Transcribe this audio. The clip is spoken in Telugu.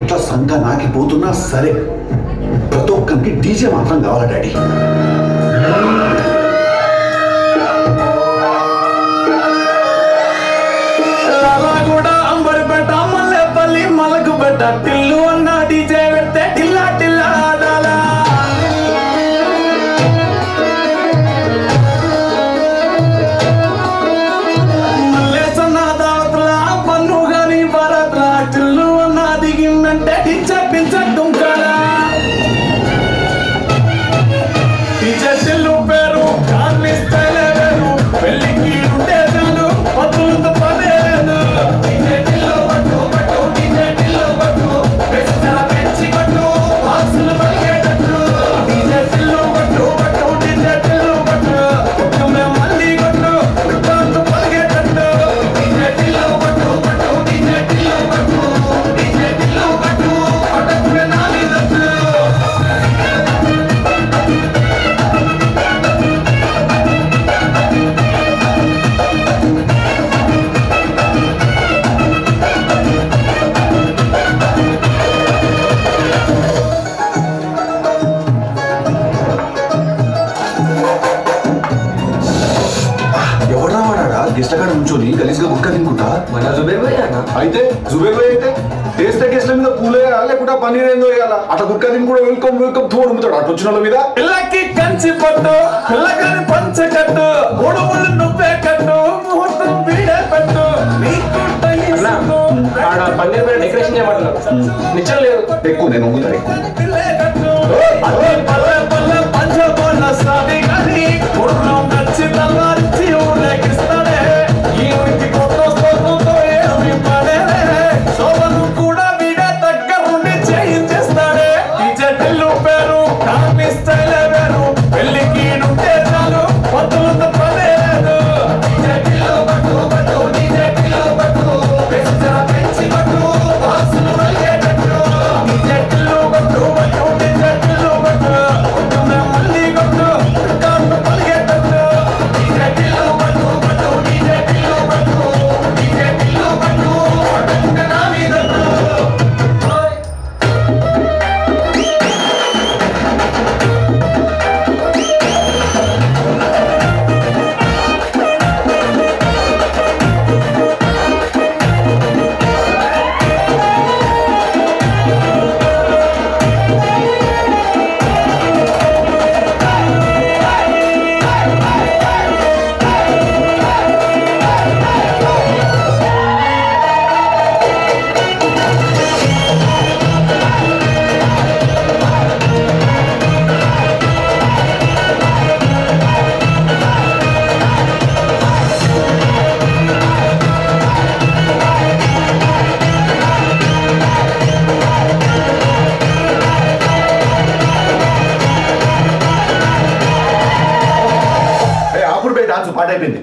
ఇట్లా సంఘ నాకిపోతున్నా సరే ప్రతి ఒక్కరికి డీజే మాత్రం కావాలా డాడీ. కూడా అంబరిపేట మల్లెపల్లి మలకుపేట టిల్లు అన్న డీజే పెడితే టిల్లా టిల్లా ఆడాలా. మల్లేసన్న దావత్ల పన్ను గాని భారత్ల టిల్లు అన్న దిగిందంటే టించ పించ దుంకాలా. డీజే టిల్లు పేరు కార్మి స్టైల్ వేరు పెళ్లికి ఉండే టిల్లు పత్తులతో పదే లేదు. గెస్ట్లకాడ నుంచొని గలీజ్గా గుట్క తినుకుంటా. మన జుబేర్ భాయ్ అన్న. అయితే జుబేర్ భాయ్ అయితే టేస్ట్ గెస్ట్ల మీద పూలు వేయాలా లేకుంటే పన్నీర్ ఏందో వేయాలా? అట్లా గుట్క తిని కూడా వెల్కమ్ వెల్కమ్ తోడు అమ్ముతాడు అటు వచ్చిన వాళ్ళ మీద. పిల్లకి కంచి పట్టు పిల్లకాని పంచ కట్టు మూడు ముళ్ళు నువ్వే కట్టు ముహూర్తం వీడే పెట్టు. ఆడ పన్నీర్ మీద డెకరేషన్ చేయమంటున్నారు. నిచ్చం లేదు. ఎక్కువ నేను అమ్ముతా ఎక్కువ. పల్లె పంచబోళ్ళ సాది కానీ పూర్ణం నచ్చి తల్లారించి ఊరేగిస్తాడే. ఈ ఊరికి కొత్త స్తోత్రంతో ఏమి పడేలే. శోభను కూడా వీడే దగ్గరుండి చేయించేస్తాడే. డీజే టిల్లు పేరు కార్మి స్టైల్ వేరు పెళ్లికి ఉంటే చాలు పత్తులతో పదే లేదు. డీజే టిల్లు పట్టు పట్టు డీజే టిల్లు పట్టు పెంచి పట్టు బాక్సులు అయ్యేటట్టు. డీజే టిల్లు పట్టు పట్టు డీజే టిల్లు పట్టు కొట్టుమే మళ్ళీ కొట్టు కాళ్ళు పలిగేటట్టు. డీజే టిల్లు పట్టు పట్టు డీజే టిల్లు పట్టు డీజే టిల్లు పట్టు పట్టుకుంటే నా మీదట్టు. ఆపుడు పోయి డాన్స్ పాట అయిపోయింది.